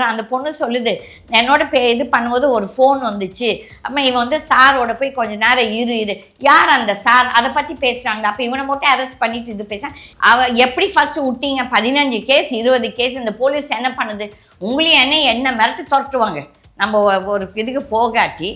அந்த பொண்ணு சொல்லுது, என்னோட இது பண்ணும்போது ஒரு ஃபோன் வந்துச்சு. அப்ப இவன் வந்து சாரோட போய் கொஞ்ச நேரம் இரு. யார் அந்த சார்? அத பத்தி பேசுறாங்க. அப்ப இவன மட்டும் அரெஸ்ட் பண்ணிட்டு இது பேசுறான். அவ எப்படி ஃபர்ஸ்ட் விட்டீங்க? 15 கேஸ், 20 கேஸ் இந்த போலீஸ் என்ன பண்ணுது? உங்களையும் என்ன மிரட்டி தொரட்டுவாங்க. நம்ம ஒரு இதுக்கு போகாட்டி.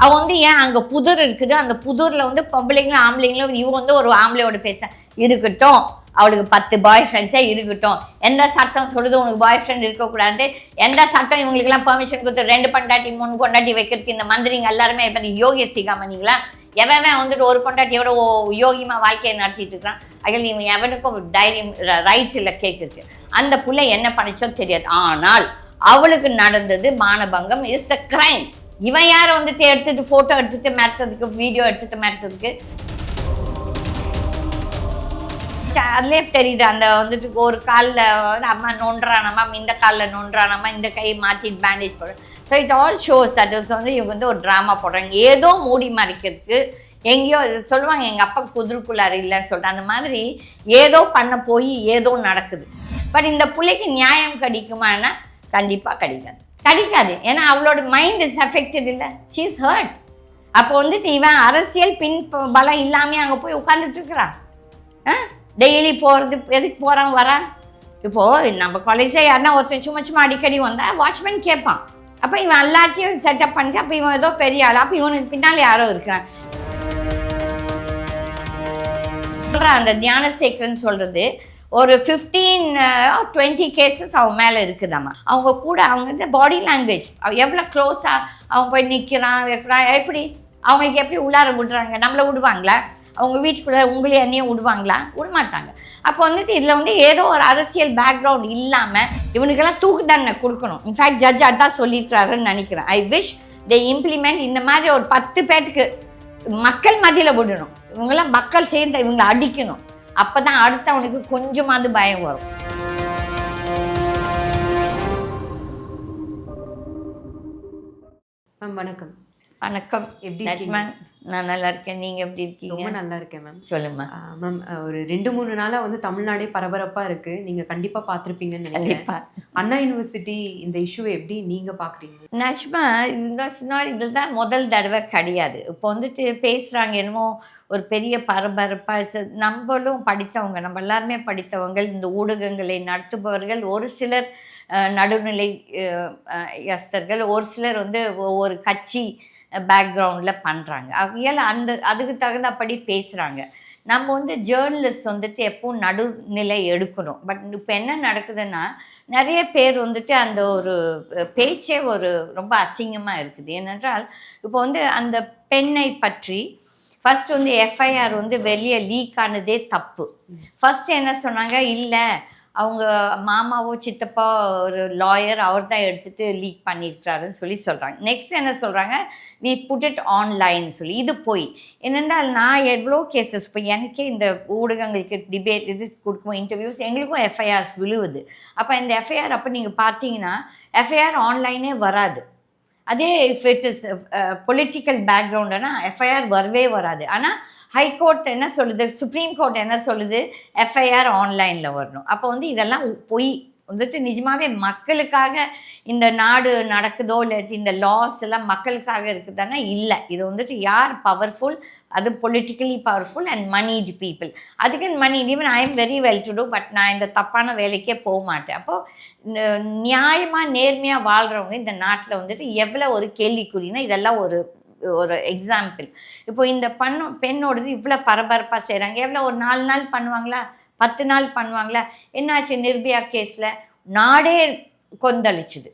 அவ வந்து ஏன் அங்க புதர் இருக்குது. அந்த புதூர்ல வந்து பொம்பளைங்களும் ஆம்பளைங்களும் இவ வந்து ஒரு ஆம்பளையோட பேச இருக்கட்டும். அவளுக்கு 10 பாய் ஃப்ரெண்ட்ஸே இருக்கட்டும். எந்த சட்டம் சொல்லுது உனக்கு பாய் ஃப்ரெண்ட் இருக்கக்கூடாது? எந்த சட்டம் இவங்களுக்கெல்லாம் பெர்மிஷன் கொடுத்து 2 பொண்டாட்டி 3 பொண்டாட்டி வைக்கிறதுக்கு இந்த மந்திரிங்க எல்லாருமே இப்போ யோகி சிகாமணிங்களா? எவன் வந்துட்டு ஒரு பொண்டாட்டியோட யோகியமாக வாழ்க்கையை நடத்திட்டு இருக்கிறான். அதில் இவன் எவனுக்கும் தைரியம் ரைட் இல்லை கேட்குறதுக்கு. அந்த புள்ள என்ன பண்ணிச்சோ தெரியாது. ஆனால் அவளுக்கு நடந்தது மானபங்கம் இஸ் அ கிரைம். இவன் யார் வந்துட்டு எடுத்துட்டு ஃபோட்டோ எடுத்துட்டு மிரட்டுறதுக்கு, வீடியோ எடுத்துட்டு மிரட்டுறதுக்கு? அதுலேயே தெரியுது. அந்த வந்துட்டு ஒரு காலில் வந்து அம்மா நொன்றானம்மா, இந்த காலில் நொன்றானம்மா, இந்த கை மாற்றிட்டு பேண்டேஜ் போடுறேன். So it's all shows that is வந்து இவங்க வந்து ஒரு ட்ராமா போடுறாங்க. ஏதோ மூடி மறைக்கிறதுக்கு எங்கேயோ சொல்லுவாங்க எங்கள் அப்பா குதிரைக்குள்ளார் இல்லைன்னு சொல்லிட்டு. அந்த மாதிரி ஏதோ பண்ண போய் ஏதோ நடக்குது. பட் இந்த பிள்ளைக்கு நியாயம் கிடைக்குமான்னா கண்டிப்பாக கிடைக்காது. ஏன்னா அவளோட மைண்ட் இஸ் அஃபெக்டட் இல்லை. She is hurt. அப்போ வந்துட்டு இவன் அரசியல் பின் பலம் இல்லாமல் அங்கே போய் உட்காந்துட்டு இருக்கிறான். டெய்லி போகிறது எதுக்கு போகிறான் வரான்? இப்போது நம்ம காலேஜில் யாருன்னா ஒருத்தன் சும்மா அடிக்கடி வந்தால் வாட்ச்மேன் கேட்பான். அப்போ இவன் எல்லாத்தையும் செட்டப் பண்ணிச்சு. அப்போ இவன் ஏதோ பெரிய ஆள். அப்போ இவனுக்கு பின்னால் யாரோ இருக்கிறான். அந்த தியானசேகரன் சொல்கிறது ஒரு 15-20 கேசஸ் அவன் மேலே இருக்குதாம்மா. அவங்க கூட அவங்க இந்த பாடி லாங்குவேஜ் எவ்வளோ க்ளோஸாக அவன் போய் நிற்கிறான் வைக்கிறான். எப்படி அவங்களுக்கு எப்படி உள்ளார விடுறாங்க? நம்மளை விடுவாங்களா? அவங்க வீட்டுக்குள்ளே உங்களே என்னையும் விடுவாங்களா? விடமாட்டாங்க. அப்போ வந்துட்டு இதில் வந்து ஏதோ ஒரு அரசியல் பேக்ரவுண்ட் இல்லாமல் இவனுக்கெல்லாம் தூக்கு தண்டனை கொடுக்கணும். இன்ஃபேக்ட் ஜட்ஜ் அதான் சொல்லியிருக்கிறாருன்னு நினைக்கிறேன். ஐ விஷ் தே இம்ப்ளிமெண்ட் இந்த மாதிரி ஒரு 10 பேருக்கு மக்கள் மத்தியில் விடணும். இவங்கெல்லாம் மக்கள் சேர்ந்து இவங்களை அடிக்கணும். அப்போ தான் அடுத்தவனுக்கு கொஞ்சமாவது பயம் வரும். மேம் வணக்கம். வணக்கம். எப்படி லட்சுமன்? நான் நல்லா இருக்கேன். நீங்கள் எப்படி இருக்கீங்க? ரொம்ப நல்லா இருக்கேன் மேம். சொல்லுங்க மேம். ஒரு 2-3 நாளாக வந்து தமிழ்நாடே பரபரப்பாக இருக்குது. நீங்கள் கண்டிப்பாக பார்த்துருப்பீங்கன்னு நினைக்கிறேன். அண்ணா யூனிவர்சிட்டி இந்த இஷ்யூவை எப்படி நீங்கள் பார்க்குறீங்க? நிஜமா இதில் தான் முதல் தடவை கிடையாது. இப்போ வந்துட்டு பேசுகிறாங்க என்னமோ ஒரு பெரிய பரபரப்பாக. நம்மளும் படித்தவங்க, நம்ம எல்லாருமே படித்தவங்க, இந்த ஊடகங்களை நடத்துபவர்கள், ஒரு சிலர் நடுநிலை யஸ்தர்கள், ஒரு சிலர் வந்து ஒரு கட்சி பேக்ரவுண்டில் பண்ணுறாங்க. அவையால் அதுக்கு தகுந்தபடி பேசுகிறாங்க. நம்ம வந்து ஜேர்னலிஸ்ட் வந்துட்டு எப்பவும் நடுநிலை எடுக்கணும். பட் இப்போ என்ன நடக்குதுன்னா நிறைய பேர் வந்துட்டு அந்த ஒரு பேச்சே ஒரு ரொம்ப அசிங்கமாக இருக்குது. ஏனென்றால் இப்போ வந்து அந்த பெண்ணை பற்றி ஃபஸ்ட் வந்து எஃப்ஐஆர் வந்து வெளியே லீக் ஆனதே தப்பு. ஃபஸ்ட்டு என்ன சொன்னாங்க, இல்லை அவங்க மாமாவோ சித்தப்பா ஒரு லாயர் அவர் தான் எடுத்துகிட்டு லீக் பண்ணியிருக்கிறாருன்னு சொல்கிறாங்க. நெக்ஸ்ட் என்ன சொல்கிறாங்க, வி புட் இட் ஆன்லைன் சொல்லி. இது போய் என்னென்றால் நான் எவ்வளோ கேசஸ் இப்போ எனக்கே இந்த ஊடகங்களுக்கு டிபேட் இது கொடுக்கும் இன்டர்வியூஸ் எங்களுக்கும் எஃப்ஐஆர்ஸ் விழுவுது. அப்போ இந்த எஃப்ஐஆர் அப்போ நீங்கள் பார்த்தீங்கன்னா எஃப்ஐஆர் ஆன்லைனே வராது. அதே இஃப் இட் இஸ் பொலிட்டிக்கல் பேக்ரவுண்டுனா எஃப்ஐஆர் வரவே வராது. ஆனால் ஹைகோர்ட் என்ன சொல்லுது, சுப்ரீம் கோர்ட் என்ன சொல்லுது, எஃப்ஐஆர் ஆன்லைனில் வரணும். அப்போ வந்து இதெல்லாம் பொய். வந்துட்டு நிஜமாகவே மக்களுக்காக இந்த நாடு நடக்குதோ இல்லை இந்த லாஸ் எல்லாம் மக்களுக்காக இருக்குதானா? இல்லை. இது வந்துட்டு யார் பவர்ஃபுல், அது politically powerful and moneyed people. அதுக்கு money even I am very well to do. But நான் இந்த தப்பான வேலைக்கே போக மாட்டேன். அப்போது நியாயமாக நேர்மையாக வாழ்கிறவங்க இந்த நாட்டில் வந்துட்டு எவ்வளோ ஒரு கேள்விக்குறினா இதெல்லாம் ஒரு எக்ஸாம்பிள். இப்போ இந்த பெண்ணோடது இவ்வளோ பரபரப்பாக செய்கிறாங்க. எவ்வளோ ஒரு 4 நாள் பண்ணுவாங்களா, 10 நாள் பண்ணுவாங்களா? என்னாச்சு நிர்பயா கேஸில் நாடே கொந்தளிச்சுது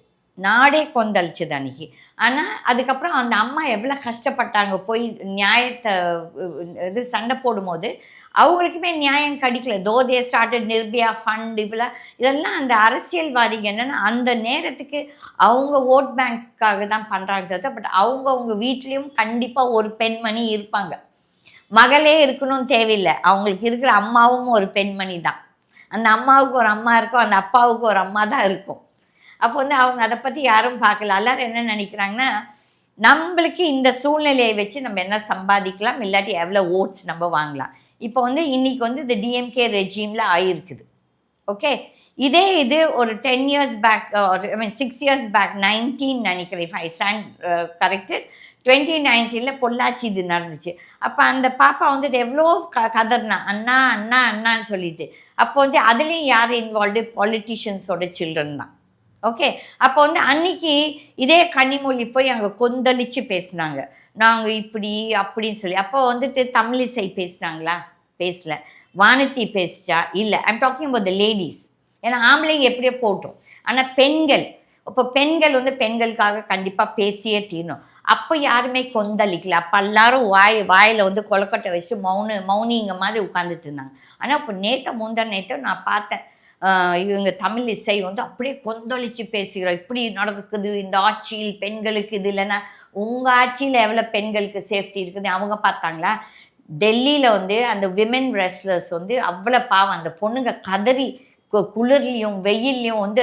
அன்றைக்கி. ஆனால் அதுக்கப்புறம் அந்த அம்மா எவ்வளோ கஷ்டப்பட்டாங்க போய் நியாயத்தை இது சண்டை போடும்போது அவங்களுக்குமே நியாயம் கிடைக்கல. தோ தே ஸ்டார்டட் நிர்பயா ஃபண்ட் இதெல்லாம் அந்த அரசியல்வாதிங்க என்னென்னா அந்த நேரத்துக்கு அவங்க ஓட் பேங்க்காக தான் பண்ணுறாங்க. பட் அவங்க வீட்லேயும் கண்டிப்பாக ஒரு பெண்மணி இருப்பாங்க. மகளே இருக்கணும்னு தேவையில்லை. அவங்களுக்கு இருக்கிற அம்மாவும் ஒரு பெண்மணி தான். அந்த அம்மாவுக்கு ஒரு அம்மா இருக்கும், அந்த அப்பாவுக்கு ஒரு அம்மா தான் இருக்கும். அப்போ வந்து அவங்க அதை பற்றி யாரும் பார்க்கல. எல்லாரும் என்ன நினைக்கிறாங்கன்னா, நம்மளுக்கு இந்த சூழ்நிலையை வச்சு நம்ம என்ன சம்பாதிக்கலாம், இல்லாட்டி எவ்வளோ ஓட்ஸ் நம்ம வாங்கலாம். இப்போ வந்து இன்றைக்கி வந்து இந்த டிஎம்கே ரெஜீமில் ஆகிருக்குது. ஓகே. இது ஒரு 10 years back, I mean 6 years back, 19 நினைக்கிறேன், இஃப் ஐ ஸ்டாண்ட் கரெக்டட். 2019ல பொள்ளாச்சி இது நடந்துச்சு. அப்போ அந்த பாப்பா வந்துட்டு எவ்வளோ கதறினா, அண்ணா அண்ணா அண்ணான்னு சொல்லிட்டு. அப்போ வந்து அதுலேயும் யார் இன்வால்வ்டு? பாலிட்டிஷியன்ஸோட சில்ட்ரன் தான். ஓகே. அப்போ வந்து அன்னைக்கு இதே கனிமொழி போய் அங்கே கொந்தளிச்சு பேசுனாங்க. நாங்கள் இப்படி அப்படின்னு சொல்லி. அப்போ வந்துட்டு தமிழிசை பேசுனாங்களா? பேசல. வானதி பேசிச்சா? இல்லை. I'm talking about the ladies. ஏன்னா ஆம்பளைங்க எப்படியோ போட்டோம். ஆனால் பெண்கள், இப்போ பெண்கள் வந்து பெண்களுக்காக கண்டிப்பாக பேசியே தீரணும். அப்போ யாருமே கொந்தளிக்கல. அப்போ எல்லாரும் வாயில் வந்து கொலக்கட்டை வச்சு மௌனிங்க மாதிரி உட்காந்துட்டு இருந்தாங்க. ஆனால் இப்போ முந்தா நேற்று நான் பார்த்தேன், இவங்க தமிழ் இசை வந்து அப்படியே கொந்தளிச்சு பேசுகிறோம். இப்படி நடக்குது இந்த ஆட்சியில் பெண்களுக்கு இது இல்லைன்னா, உங்கள் ஆட்சியில் எவ்வளோ பெண்களுக்கு சேஃப்டி இருக்குது அவங்க பார்த்தாங்களா? டெல்லியில் வந்து அந்த விமென் ரெஸ்லர்ஸ் வந்து அவ்வளோ பாவம், அந்த பொண்ணுங்க கதறி குளிர்லையும் வெயில்லையும் வந்து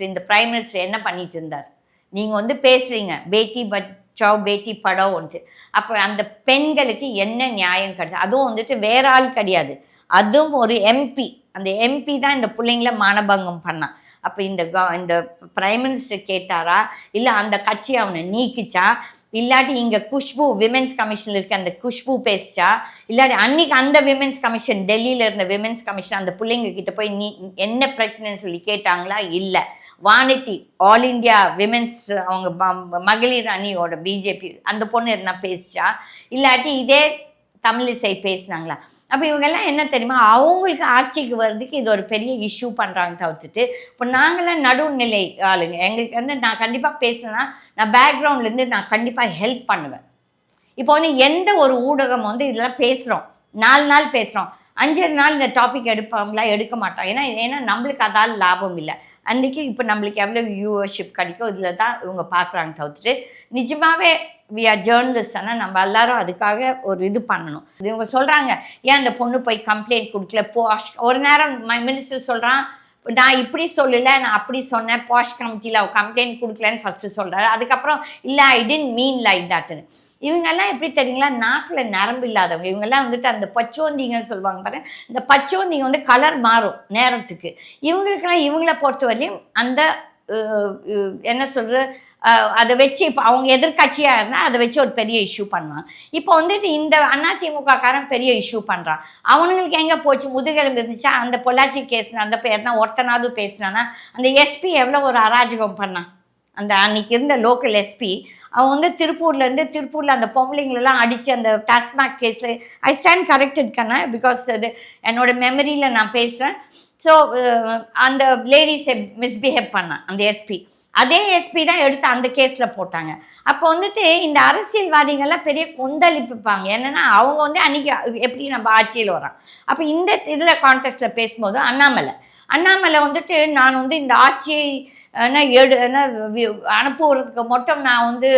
இந்த பிரைம் மினிஸ்டர் என்ன பண்ணிட்டு இருந்தார்? நீங்கள் வந்து பேசுகிறீங்க பேட்டி பச்சாவ் பேட்டி படாவ் வந்துட்டு. அப்போ அந்த பெண்களுக்கு என்ன நியாயம் கிடையாது? அதுவும் வந்துட்டு வேற ஆள் கிடையாது, அதுவும் ஒரு எம்பி. அந்த எம்பி தான் இந்த பிள்ளைங்கள மானபங்கம் பண்ணான். அப்போ இந்த பிரைம் மினிஸ்டர் கேட்டாரா? இல்லை அந்த கட்சி அவனை நீக்கிச்சா? இல்லாட்டி இங்கே குஷ்பு விமென்ஸ் கமிஷனில் இருக்க அந்த குஷ்பு பேசிச்சா? இல்லாட்டி அன்னைக்கு அந்த விமென்ஸ் கமிஷன், டெல்லியில் இருந்த விமென்ஸ் கமிஷன் அந்த பிள்ளைங்க கிட்ட போய் நீ என்ன பிரச்சனைன்னு சொல்லி கேட்டாங்களா? இல்லை. வானதி ஆல் இண்டியா விமென்ஸ் அவங்க மகளிர் அணியோட பிஜேபி அந்த பொண்ணு என்ன பேசிச்சா? இல்லாட்டி இதே தமிழிசை பேசினாங்களா? அப்போ இவங்கெல்லாம் என்ன தெரியுமா, அவங்களுக்கு ஆட்சிக்கு வர்றதுக்கு இது ஒரு பெரிய இஷ்யூ பண்ணுறாங்க தவிர்த்துட்டு. இப்போ நாங்களாம் நடுநிலை ஆளுங்க. எங்களுக்கு வந்து நான் கண்டிப்பாக பேசுனேன்னா நான் பேக்ரவுண்ட்லேருந்து நான் கண்டிப்பாக ஹெல்ப் பண்ணுவேன். இப்போ வந்து எந்த ஒரு ஊடகம் வந்து இதெல்லாம் பேசுகிறோம், 4 நாள் பேசுகிறோம், 5 நாள் இந்த டாபிக் எடுப்பாங்களா? எடுக்க மாட்டோம். ஏன்னா நம்மளுக்கு அதால் லாபம் இல்லை. அன்றைக்கி இப்போ நம்மளுக்கு எவ்வளோ வியூவர்ஷிப் கிடைக்கும் இதில் தான் இவங்க பார்க்குறாங்க தவிர்த்துட்டு. நிஜமாகவே வி ஆர் ஜேர்னலிஸ்ட். ஆனால் நம்ம எல்லாரும் அதுக்காக ஒரு இது பண்ணணும். இவங்க சொல்கிறாங்க, ஏன் அந்த பொண்ணு போய் கம்ப்ளைண்ட் கொடுக்கல? ஒரு நேரம் மினிஸ்டர் சொல்கிறான், நான் இப்படி சொல்லலை, நான் அப்படி சொன்னேன், பாஷ் கமிட்டியில் அவள் கம்ப்ளைண்ட் கொடுக்கலன்னு ஃபஸ்ட்டு சொல்கிறாரு. அதுக்கப்புறம் இல்லை ஐ டென்ட் மீன் லைக் தட்னு. இவங்கெல்லாம் எப்படி தெரியுங்களா? நாட்டில் நரம்பு இல்லாதவங்க. இவங்கெல்லாம் வந்துட்டு அந்த பச்சோந்திங்கன்னு சொல்லுவாங்க பாருங்க. இந்த பச்சோந்திங்க வந்து கலர் மாறும் நேரத்துக்கு. இவங்களுக்கெல்லாம் இவங்கள பொறுத்த வரையும் அந்த என்ன சொல்கிறது, அதை வச்சு இப்போ அவங்க எதிர்கட்சியாக இருந்தால் அதை வச்சு ஒரு பெரிய இஷ்யூ பண்ணுவாங்க. இப்போ வந்துட்டு இந்த அதிமுககாரன் பெரிய இஷ்யூ பண்ணுறான். அவனுங்களுக்கு எங்கே போச்சு? முதுகெலும்பு இருந்துச்சா? அந்த பொள்ளாச்சி கேஸ் நடந்த பேர்னா ஒருத்தனாவது பேசினானா? அந்த எஸ்பி எவ்வளோ ஒரு அராஜகம் பண்ணான். அந்த அன்றைக்கி இருந்த லோக்கல் எஸ்பி அவன் வந்து திருப்பூரில் அந்த பொம்பளைங்களெல்லாம் அடித்து அந்த டாஸ்மாக் கேஸில் ஐ ஸ்டாண்ட் கரெக்டட் கண்ணா, பிகாஸ் அது என்னோடய மெமரியில் நான் பேசுகிறேன். ஸோ அந்த லேடிஸை மிஸ்பிஹேவ் பண்ணான் அந்த எஸ்பி. அதே எஸ்பி தான் எடுத்து அந்த கேஸில் போட்டாங்க. அப்போ வந்துட்டு இந்த அரசியல்வாதிகள்லாம் பெரிய கொந்தளிப்புப்பாங்க. என்னென்னா அவங்க வந்து அன்றைக்கி எப்படி நம்ம ஆட்சியில் வரோம். அப்போ இந்த இதில் கான்டெஸ்ட்டில் பேசும்போது அண்ணாமலை வந்துட்டு நான் வந்து இந்த ஆட்சியை அனுப்புவதுக்கு மட்டும் நான் வந்து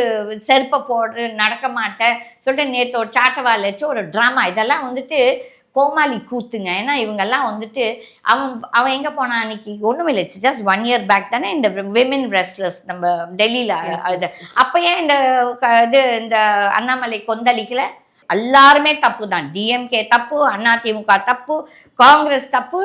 செருப்பை போட்டு நடக்க மாட்டேன் சொல்லிட்டு நேற்று ஒரு சாட்டவால் வச்சு ஒரு ட்ராமா. இதெல்லாம் வந்துட்டு கோமாளி கூத்துங்க. ஏன்னா இவங்கெல்லாம் வந்துட்டு அவன் எங்கே போனான் அன்னைக்கு? ஒன்றும் இல்லை, ஜஸ்ட் 1 இயர் பேக் தானே இந்த விமென் ரெஸ்லர்ஸ் நம்ம டெல்லியில் இது. அப்போ ஏன் இந்த அண்ணாமலை கொந்தளிக்கல? எல்லாருமே தப்பு தான். டிஎம்கே தப்பு, அதிமுக தப்பு, காங்கிரஸ் தப்பு,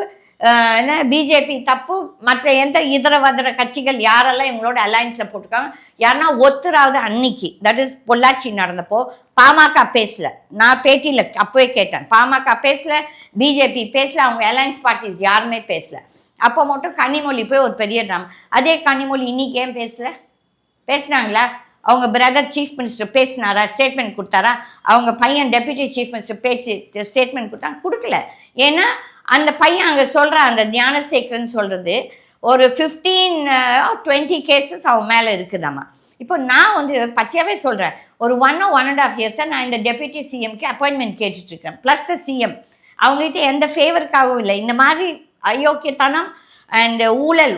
என்ன பிஜேபி தப்பு, மற்ற எந்த இதர கட்சிகள் யாரெல்லாம் இவங்களோட அலையன்ஸில் போட்டிருக்காங்க யாருன்னா ஒத்துராவது அன்னைக்கு, தட் இஸ் பொள்ளாச்சி நடந்தப்போ பாமக பேசல. நான் பேட்டியில் அப்போவே கேட்டேன், பாமக பேசல, பிஜேபி பேசல, அவங்க அலையன்ஸ் பார்ட்டிஸ் யாருமே பேசல. அப்போ மட்டும் கனிமொழி போய் ஒரு பெரிய ட்ராமா. அதே கனிமொழி இன்னைக்கு ஏன் பேசுனாங்களா? அவங்க பிரதர் சீஃப் மினிஸ்டர் பேசினாரா? ஸ்டேட்மெண்ட் கொடுத்தாரா? அவங்க பையன் டெப்யூட்டி சீஃப் மினிஸ்டர் ஸ்டேட்மெண்ட் கொடுக்கல. ஏன்னா அந்த பையன் அங்கே சொல்கிற அந்த ஞானசேகரன் சொல்கிறது ஒரு 15-20 கேசஸ் அவன் மேலே இருக்குதாம்மா. இப்போ நான் வந்து பச்சையாகவே சொல்கிறேன், ஒரு 1 or 1.5 years நான் இந்த டெப்யூட்டி சிஎம்க்கு அப்பாயின்மெண்ட் கேட்டுட்ருக்கேன். ப்ளஸ் த சிஎம் அவங்ககிட்ட எந்த ஃபேவருக்காகவும் இல்லை. இந்த மாதிரி அயோக்கியத்தனம் அண்ட் ஊழல்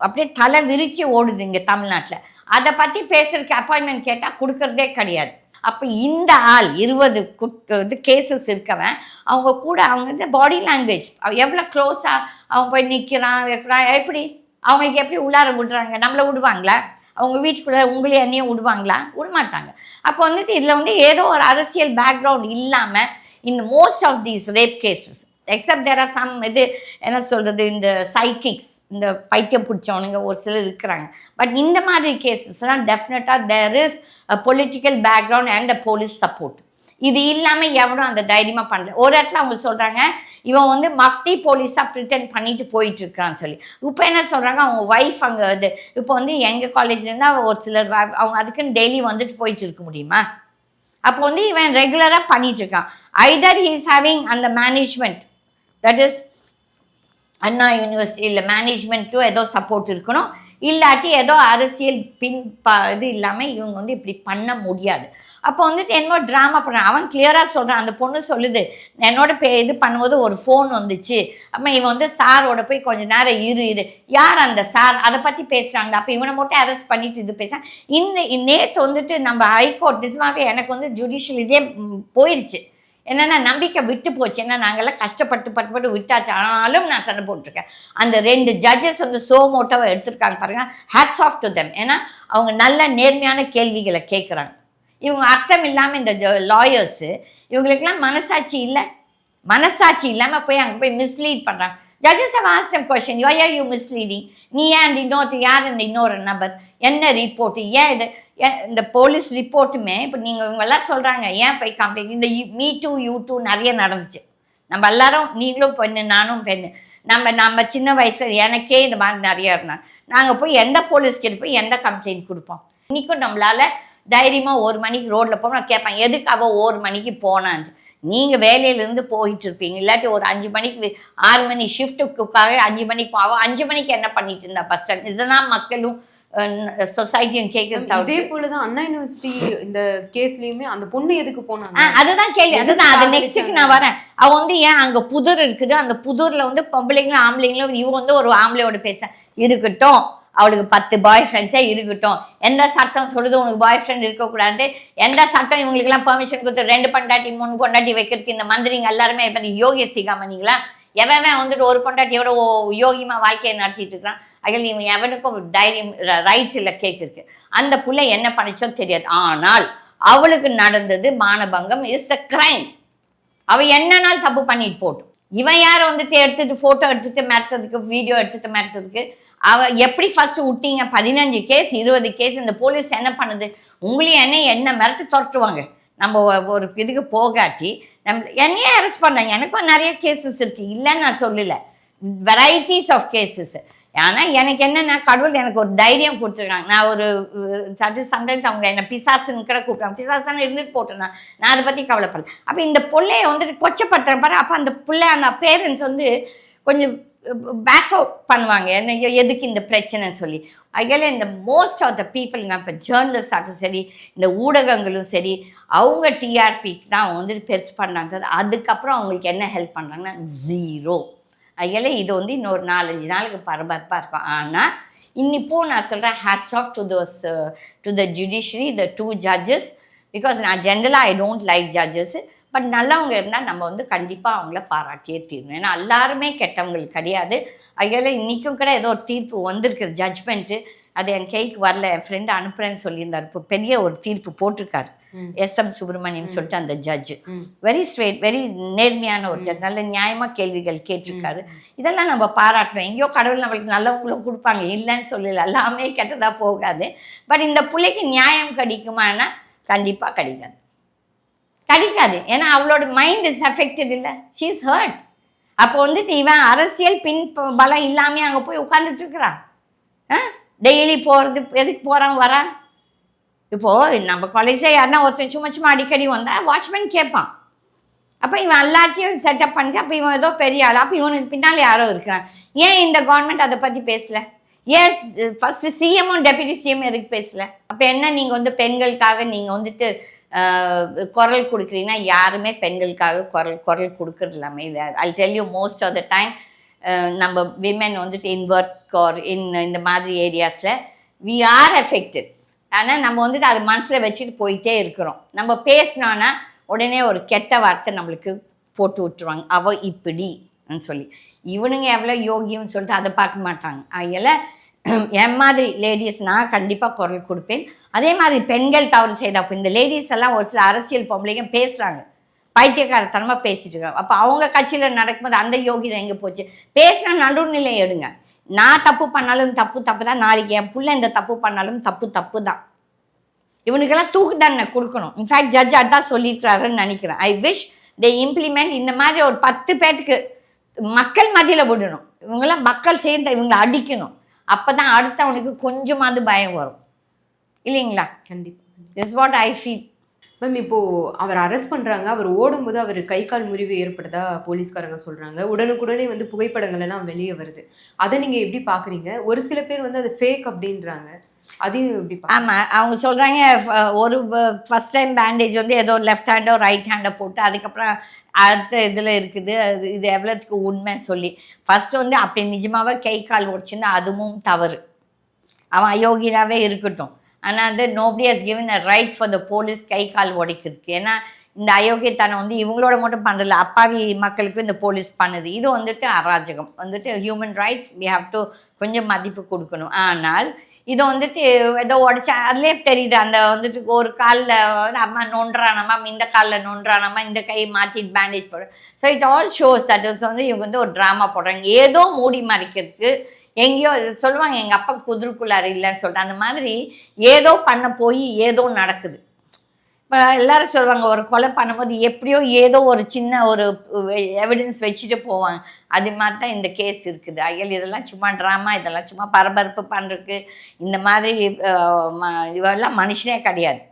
அப்படியே தலை விரித்து ஓடுது இங்கே தமிழ்நாட்டில். அதை பற்றி பேசுகிறதுக்கு அப்பாயின்மெண்ட் கேட்டால் கொடுக்கறதே கிடையாது. அப்போ இந்த ஆள் 20 கேசஸ் இருக்கவன் அவங்க கூட அவங்க வந்து பாடி லாங்குவேஜ் எவ்வளோ க்ளோஸாக அவன் போய் நிற்கிறான் எப்படி அவங்களுக்கு எப்படி உள்ளார விடுறாங்க? நம்மளை விடுவாங்களா? அவங்க வீட்டுக்குள்ளே உங்களே என்னையும் விடுவாங்களா? விடமாட்டாங்க. அப்போ வந்துட்டு இதில் வந்து ஏதோ ஒரு அரசியல் பேக்ரவுண்ட் இல்லாமல் இந்த most of these rape cases except there are some இது என்ன சொல்கிறது, இந்த சைக்கிக்ஸ், இந்த பைத்தியம் பிடிச்சவனுங்க ஒரு சிலர் இருக்கிறாங்க. பட் இந்த மாதிரி கேசஸ்லாம் டெஃபினட்டாக there is a political background and a police support. இது இல்லாமல் எவனும் அந்த தைரியமாக பண்ணல. ஒரு இடத்துல அவங்க சொல்கிறாங்க இவன் வந்து மஃப்டி போலீஸாக ப்ரிட்டன் பண்ணிட்டு போயிட்டு இருக்கான்னு சொல்லி. இப்போ என்ன சொல்கிறாங்க, அவங்க ஒய்ஃப் அங்கே இது இப்போ வந்து எங்கள் காலேஜ்லேருந்து ஒரு சிலர் அவங்க அதுக்குன்னு டெய்லி வந்துட்டு போயிட்டு இருக்க முடியுமா? அப்போ வந்து இவன் ரெகுலராக பண்ணிட்டு இருக்கான். ஐதர் ஹீ இஸ் ஹேவிங் அந்த மேனேஜ்மெண்ட், தட் இஸ் அண்ணா யூனிவர்சிட்டியில் மேனேஜ்மெண்ட்டும் ஏதோ சப்போர்ட் இருக்கணும், இல்லாட்டி ஏதோ அரசியல் இது இல்லாமல் இவங்க வந்து இப்படி பண்ண முடியாது. அப்போ வந்துட்டு என்னோட ட்ராமா பண்ணுறான். அவன் கிளியராக சொல்கிறான், அந்த பொண்ணு சொல்லுது என்னோட இது பண்ணும்போது ஒரு ஃபோன் வந்துச்சு, அப்போ இவன் வந்து சாரோட போய் கொஞ்சம் நேரம் இரு யார் அந்த சார் அதை பற்றி பேசுகிறாங்க. அப்போ இவனை மட்டும் அரெஸ்ட் பண்ணிட்டு இது பேசுகிறான். நேற்று வந்துட்டு நம்ம ஹைகோர்ட் நிஜமாகவே எனக்கு வந்து ஜுடிஷியல் இதே போயிடுச்சு. என்னென்னா நம்பிக்கை விட்டு போச்சு. ஏன்னா நாங்கள்லாம் கஷ்டப்பட்டு விட்டாச்சு. ஆனாலும் நான் சண்டை போட்டிருக்கேன். அந்த 2 ஜட்ஜஸ் வந்து சோமோட்டோவை எடுத்திருக்காங்க பாருங்கள், ஹேட்ஸ் ஆஃப் டு தெம். ஏன்னா அவங்க நல்ல நேர்மையான கேள்விகளை கேட்குறாங்க. இவங்க அர்த்தம் இல்லாமல் இந்த லாயர்ஸு இவங்களுக்கெல்லாம் மனசாட்சி இல்லாமல் போய் அங்கே போய் மிஸ்லீட் பண்ணுறாங்க. Judges have asked them question, why are you misleading? நீ ஏன் யார் இந்த இன்னொரு நபர், என்ன ரிப்போர்ட்டு, ஏன் இது இந்த போலீஸ் ரிப்போர்ட்டுமே இப்போ நீங்கள் இவங்கெல்லாம் சொல்கிறாங்க ஏன் போய் கம்ப்ளைண்ட். இந்த மீ டூ யூ டூ நிறைய நடந்துச்சு. நம்ம எல்லாரும், நீங்களும் பெண்ணு நானும் பெண்ணு, நம்ம சின்ன வயசில் எனக்கே இந்த மாதிரி நிறையா இருந்தாங்க. நாங்கள் போய் எந்த போலீஸ்கிட்ட போய் எந்த கம்ப்ளைண்ட் கொடுப்போம்? இன்றைக்கும் நம்மளால் தைரியமாக 1 மணிக்கு ரோட்டில் போக நான் கேட்பேன் எதுக்கு அவள் 1 மணிக்கு போனான்ட்டு. நீங்கள் வேலையிலேருந்து போயிட்டு இருப்பீங்க, இல்லாட்டி ஒரு 5 மணிக்கு 6 மணி ஷிஃப்ட்டுக்காக 5 மணிக்கு அவள் 5 மணிக்கு என்ன பண்ணிட்டு இருந்தா பஸ் ஸ்டாண்ட். இதெல்லாம் மக்களும் சொசைட்டியும் கேட்குறது. அதே போலதான் அண்ணா யூனிவர்சிட்டி இந்த கேஸ்லயுமே அந்த பொண்ணு எதுக்கு போனாங்க அதுதான் கேள்வி. அதுதான் அது நெக்ஸ்ட்டுக்கு நான் வரேன். அவ வந்து ஏன் அங்கே புதூர் இருக்குது, அந்த புதூரில் வந்து பொம்பளைங்களும் ஆம்பளைங்களும் இவங்க வந்து ஒரு ஆம்பளையோட பேச இருக்கட்டும், அவளுக்கு 10 பாய் ஃப்ரெண்ட்ஸே இருக்கட்டும், எந்த சட்டம் சொல்லுது உனக்கு பாய் ஃப்ரெண்ட் இருக்கக்கூடாது, எந்த சட்டம் இவங்களுக்குலாம் பெர்மிஷன் கொடுத்து 2 பொண்டாட்டி 3 பொண்டாட்டி வைக்கிறதுக்கு இந்த மந்திரிங்க எல்லாருமே இப்போ யோகி சிகாமணிங்களா? எவன் வந்துட்டு ஒரு பொண்டாட்டியோட யோகியமாக வாழ்க்கையை நடத்திட்டு இருக்கிறான். அதில் இவன் எவனுக்கும் தைரியம் ரைட் இல்லை கேட்குறதுக்கு. அந்த பிள்ளை என்ன பண்ணிச்சோ தெரியாது. ஆனால் அவளுக்கு நடந்தது மானபங்கம், இஸ் அ கிரைம். அவள் என்னன்னாலும் தப்பு பண்ணிட்டு போட்டும். இவன் யாரை வந்துட்டு எடுத்துட்டு ஃபோட்டோ எடுத்துட்டு மிரட்டுறதுக்கு, வீடியோ எடுத்துட்டு மிரட்டுறதுக்கு. அவள் எப்படி ஃபர்ஸ்ட் விட்டீங்க? 15 கேஸ் 20 கேஸ். இந்த போலீஸ் என்ன பண்ணுது? உங்களையும் என்ன மிரட்டு துரட்டுவாங்க. நம்ம ஒரு இதுக்கு போகாட்டி என்னையே அரெஸ்ட் பண்ணாங்க. எனக்கும் நிறைய கேசஸ் இருக்குது, இல்லைன்னு நான் சொல்லலை, வெரைட்டிஸ் ஆஃப் கேசஸ். ஆனால் எனக்கு என்னென்னா கடவுள் எனக்கு ஒரு தைரியம் கொடுத்துருக்காங்க. நான் ஒரு சம்டைம்ஸ் அவங்க என்னை பிசாசுன்னு கூட கூப்பிட்டாங்க. பிசாசுன்னு இருந்துட்டு போட்டேன், நான் அதை பற்றி கவலைப்படல. அப்போ இந்த பிள்ளைய வந்துட்டு கொச்சப்படுத்துறேன் பாரு. அப்போ அந்த பிள்ளை அந்த பேரண்ட்ஸ் வந்து கொஞ்சம் பேக் அவுட் பண்ணுவாங்க, என்ன எதுக்கு இந்த பிரச்சனைன்னு சொல்லி. அதில் இந்த மோஸ்ட் ஆஃப் த பீப்புள், நான் இப்போ ஜேர்னலிஸ்ட் ஆகட்டும் சரி, இந்த ஊடகங்களும் சரி, அவங்க டிஆர்பிக்கு தான் வந்துட்டு பெருசு பண்ணுறாங்க. அதுக்கப்புறம் அவங்களுக்கு என்ன ஹெல்ப் பண்ணுறாங்கன்னா 0. அதில் இது வந்து இன்னொரு 4-5 நாளுக்கு பரபரப்பாக இருக்கும். ஆனால் இன்னிப்போ நான் சொல்கிறேன், hats off to the judiciary, the 2 judges. Because நான் ஜென்ரலாக I don't like judges. But நல்லவங்க இருந்தால் நம்ம வந்து கண்டிப்பாக அவங்கள பாராட்டியே தீரணும். ஏன்னா எல்லாருமே கெட்டவங்களுக்கு கிடையாது. அதில் இன்றைக்கும் கூட ஏதோ ஒரு தீர்ப்பு வந்திருக்குது, ஜட்ஜ்மெண்ட்டு. அது என் கைக்கு வரல, என் ஃப்ரெண்டு அனுப்புகிறேன்னு சொல்லியிருந்தார். இப்போ பெரிய ஒரு தீர்ப்பு போட்டிருக்காரு SM சுப்ரமணியம் சொல்லிட்டு அந்த ஜட்ஜு. வெரி ஸ்ட்ரெயிட், வெரி நேர்மையான ஒரு ஜட்ஜ். நல்ல நியாயமாக கேள்விகள் கேட்டிருக்காரு. இதெல்லாம் நம்ம பாராட்டணும். எங்கேயோ கடவுள் நம்மளுக்கு நல்லவங்களும் கொடுப்பாங்க, இல்லைன்னு சொல்லல, எல்லாமே கெட்டதாக போகாது. பட் இந்த பிள்ளைக்கு நியாயம் கிடைக்குமானா கண்டிப்பாக கிடைக்காது. ஏன்னா அவளோட மைண்ட் இஸ் அஃபெக்டட் இல்லை, ஷீ இஸ் ஹர்ட். அப்போ வந்துட்டு இவன் அரசியல் பலம் இல்லாமல் அங்கே போய் உட்காந்துட்டு இருக்கிறான். டெய்லி போகிறது எதுக்கு போகிறான் வரான்? இப்போது நம்ம காலேஜில் யாருன்னா ஒருத்தன் சும்மா அடிக்கடி வந்தால் வாட்ச்மேன் கேட்பான். அப்போ இவன் எல்லாத்தையும் செட்டப் பண்ணிச்சு. அப்போ இவன் ஏதோ பெரிய ஆள். அப்போ இவனுக்கு பின்னால் யாரோ இருக்கிறான். ஏன் இந்த கவர்மெண்ட் அதை பற்றி பேசலை? எஸ், ஃபஸ்ட்டு சிஎம்மும் டெப்யூட்டி சிஎம் எதுக்கு பேசலை? அப்போ என்ன நீங்கள் வந்து பெண்களுக்காக நீங்கள் வந்துட்டு குரல் கொடுக்குறீங்கன்னா, யாருமே பெண்களுக்காக குரல் கொடுக்குறது இல்லாமல் இது I tell you most of the time நம்ம விமென் வந்துட்டு இன் ஒர்க் ஆர் இந்த மாதிரி ஏரியாஸில் வி ஆர் எஃபெக்டட். ஆனால் நம்ம வந்துட்டு அது மனசில் வச்சுட்டு போயிட்டே இருக்கிறோம். நம்ம பேசினோன்னா உடனே ஒரு கெட்ட வார்த்தை நம்மளுக்கு போட்டு விட்டுருவாங்க, அவ இப்படின்னு சொல்லி. இவனுங்க எவ்வளோ யோகியம்னு சொல்லிட்டு அதை பார்க்க மாட்டாங்க. அதில் என் மாதிரி லேடிஸ் நான் கண்டிப்பாக குரல் கொடுப்பேன். அதே மாதிரி பெண்கள் தவறு செய்தா, இப்போ இந்த லேடிஸ் எல்லாம் ஒரு சில அரசியல் பொம்பளைங்க பேசுகிறாங்க, பைத்தியக்காரத்தனமாக பேசிட்டு இருக்காங்க. அப்போ அவங்க கட்சியில் நடக்கும்போது அந்த யோகிதை எங்கே போச்சு? பேசினா நடுநிலை எடுங்க. நான் தப்பு பண்ணாலும் தப்பு தான், நாளைக்கு என் பிள்ளை இந்த தப்பு பண்ணாலும் தப்பு தான். இவனுக்கெல்லாம் தூக்கு தண்டனை கொடுக்கணும். இன்ஃபேக்ட் ஜட்ஜ் அதான் சொல்லியிருக்கிறாருன்னு நினைக்கிறேன். ஐ விஷ் தே இம்ப்ளிமெண்ட் இந்த மாதிரி ஒரு 10 பேருக்கு மக்கள் மத்தியில் விடணும். இவங்கெல்லாம் மக்கள் சேர்ந்து இவங்களை அடிக்கணும். அப்போ தான் அடுத்தவனுக்கு கொஞ்சமாவது பயம் வரும் இல்லைங்களா? கண்டிப்பா. This what I feel. Ma'am இப்போ அவர் அரெஸ்ட் பண்றாங்க. அவர் ஓடும்போது அவர் கை கால் முறிவு ஏற்பட்டதா போலீஸ்காரங்க சொல்றாங்க. உடனுக்குடனே வந்து புகைப்படங்கள் எல்லாம் வெளியே வருது. அதை நீங்க எப்படி பாக்குறீங்க? ஒரு சில பேர் வந்து அது ஃபேக் அப்படின்றாங்க. அதையும் எப்படி ஆமாம், அவங்க சொல்கிறாங்க ஒரு ஃபஸ்ட் டைம் பேண்டேஜ் வந்து ஏதோ லெஃப்ட் ஹேண்டோ ரைட் ஹேண்டை போட்டு அதுக்கப்புறம் அடுத்த இதில் இருக்குது. இது எவ்வளோத்துக்கு உண்மைன்னு சொல்லி ஃபஸ்ட்டு வந்து அப்படி நிஜமாகவே கை கால் ஓடிச்சுன்னா அதுவும் தவறு. அவன் அயோக்கியனாகவே இருக்கட்டும். ஆனால் வந்து nobody has given a right for the police கை கால் உடைக்கிறதுக்கு. ஏன்னா இந்த அயோக்கியத்தனம் வந்து இவங்களோட மட்டும் பண்ணுறதில்ல, அப்பாவி மக்களுக்கு இந்த போலீஸ் பண்ணுது. இது வந்துட்டு அராஜகம். வந்துட்டு human rights we have to கொஞ்சம் மதிப்பு கொடுக்கணும். ஆனால் இதை வந்துட்டு ஏதோ உடச்சா அதுலேயே தெரியுது. அந்த வந்துட்டு ஒரு காலில் வந்து அம்மா நொன்றானம்மா, இந்த காலில் நொன்றானம்மா, இந்த கை மாற்றிட்டு பேண்டேஜ் போடுறோம். So it's all shows that is வந்து இவங்க வந்து ஒரு ட்ராமா போடுறாங்க. ஏதோ மூடி மறைக்கிறதுக்கு எங்கேயோ சொல்லுவாங்க எங்கள் அப்பா குதிரைக்குள்ளார் இல்லைன்னு சொல்லிட்டு. அந்த மாதிரி ஏதோ பண்ண போய் ஏதோ நடக்குது. இப்போ எல்லாரும் சொல்லுவாங்க ஒரு கொலை பண்ணும்போது எப்படியோ ஏதோ ஒரு சின்ன ஒரு எவிடன்ஸ் வச்சுட்டு போவாங்க. அது மாதிரி தான் இந்த கேஸ் இருக்குது. ஐயல் இதெல்லாம் சும்மா ட்ராமா, இதெல்லாம் சும்மா பரபரப்பு பண்ணுறதுக்கு. இந்த மாதிரி இவெல்லாம் மனுஷனே கிடையாது.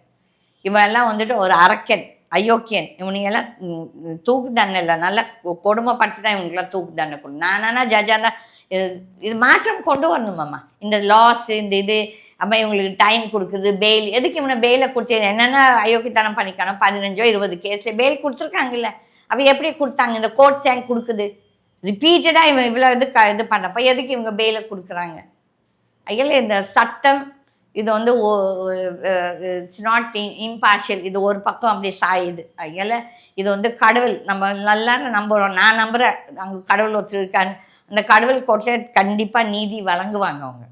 இவெல்லாம் வந்துட்டு ஒரு அரக்கன், அயோக்கியன். இவனையெல்லாம் தூக்கு தண்டனை இல்லை, நல்லா கொடுமைப்பட்டு தான் இவனுக்கெல்லாம் தூக்கு தண்டனை கொடுக்கும். நானா ஜட்ஜாக தான் இது மாற்றம் கொண்டு வரணுமாம்மா. இந்த லாஸ் இந்த இது அப்போ இவங்களுக்கு டைம் கொடுக்குறது, பெயில். எதுக்கு இவனை பெயிலை கொடுத்து என்னென்ன அயோக்கியத்தனம் பண்ணிக்கணும்? 15 20 கேஸில் பெயில் கொடுத்துருக்காங்கல்ல. அப்போ எப்படி கொடுத்தாங்க? இந்த கோர்ட்ஸ் ஏன் கொடுக்குது? ரிப்பீட்டடாக இவன் இவ்வளோ இது பண்ணப்போ எதுக்கு இவங்க பெயிலை கொடுக்குறாங்க? ஐயல இந்த சட்டம் இது வந்து இட்ஸ் நாட் இம்பார்ஷியல். இது ஒரு பக்கம் அப்படி சாயுது. ஐயல இது வந்து கடவுள் நம்ம எல்லாரும் நம்புகிறோம். நான் நம்புகிறேன் அங்கே கடவுள் ஒருத்தர் இருக்கான்னு. அந்த கடவுள் கோர்ட்டில் கண்டிப்பாக நீதி வழங்குவாங்க அவங்க.